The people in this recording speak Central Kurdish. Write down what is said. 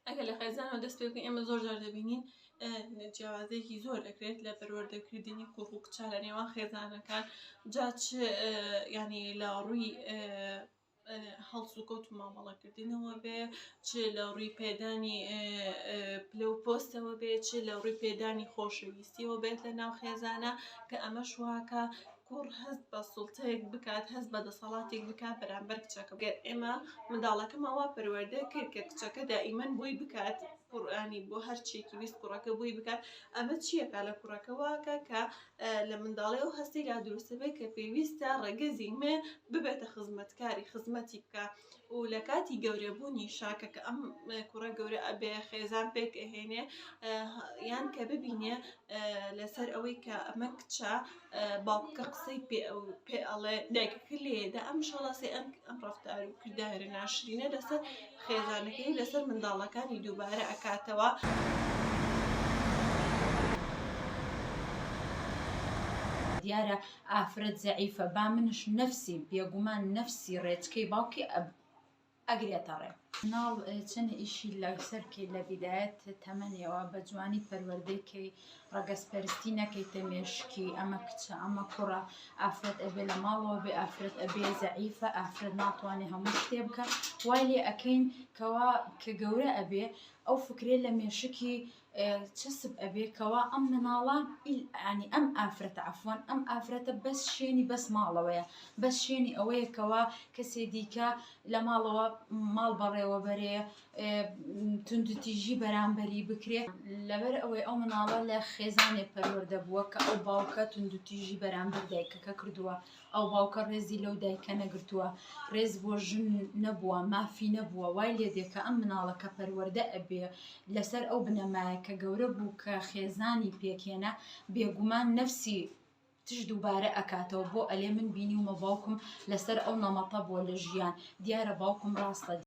ئەگەر لە خێزانەوە دەست پێ بکەین ئێمە زۆر جار دەبینین جیاوازەیەکی زۆر ئەکرێت لە پەروەردەکردنی کوڕ و کچە لە نێوان خێزانەکان جا چ ینی لە ڕووی هەڵس و کەوت و مامەڵەکردنەوە بێ، چ لە ڕووی پێدانی پلە و پۆستەوە بێ، چ لە ڕووی پێدانی خۆشەویستیەوە بێت لە ناو خێزانە کە ئەمەش واکە کوڕ هەست بە سوڵتەیەک بکات، هەست بە دەسەڵاتێک بکات بەرامبەر کچەکە. گەر ئێمە منداڵەکەمان وا پەروەردە کرد کە کچەکە دائیمەن بۆی بکات قورئانی بۆ هەر شتێکی ویست کوڕەکە بۆی بکات، ئەمە چیەکە لە کوڕەکە واکە کە لە منداڵی ئەو هەستی لا دروستە بێت کە پێویستە ڕێگەزی مێ ببێتە خزمەتکاری خزمەتی بکە و لە کاتی گەورەبوونی شاکە کە ئەم کوڕە گەورە ئەبێ خێزان پێک ئەهێنێ یان کە ببینێ لەسەر ئەوەی کە ئەمە کچە باوکەکە قسەی پێ ئەڵێ دایکەکە لێدا ئەم شەڵەسێ ئەم ڕەفتار و کردارە ناشرینە لەسەر خێزانەکەی لەسەر منداڵەکانی دووبارە ئەکاتەوە. دیارە ئافرەت زەعیفە با منش نەفسی بێگومان نەفسی ڕێچکەی باوکی ئەگرێتە ڕێ. مناڵ چەند ئیشی لەسەر بکەیت لە بیدایەت تەمەنیەوە بە جوانی پەروەردەکەی ڕەگەزپەرستی نەکەیتە مێشکی ئەمە کچە ئەمە کوڕە ئافرەت ئەبێ لە ماڵەوە بێ ئافرەت ئەبێ زەعیفە ئافرەت ناتوانێ هەموو شتێ بکە وای لێ ئەکەین کەوا کە گەورە ئەبێ ئەو فکرێ لە مێشکی چەسب ئەبێ کەوا ئەم مناڵە ینی ئەم ئافرەتە عەفوەن ئەم ئافرەتە بەس شوێنی بەس ماڵەوەیە بەس شوێنی ئەوەیە کەوا کەسێ دیکە لە ماڵەوە ماڵ بەڕێوە بەرێ توندوتیژی بەرامبەری بکرێ لەبەر ئەوەی ئەو مناڵە لە خێزانێ پەروەردە بووە کە ئەو باوکە توندوتیژی بەرامبەر دایکەکە کردووە، ئەو باوکە ڕێزی لەو دایکە نەگرتووە، ڕێز بۆ ژن نەبووە، مافی نەبووە، وای لێ دێ کە ئەم مناڵەکە پەروەردە ئەبێ لەسەر ئەو بنەمایە کە گەورە بوو کە خێزانی پێکێنە بێگومان نەفسی تش دووبارە ئەکاتەوە بۆ ئەلێ من بینیومە باوکم لەسەر ئەو نەمەتە بووە لە ژیان دیارە باوکم ڕاستە.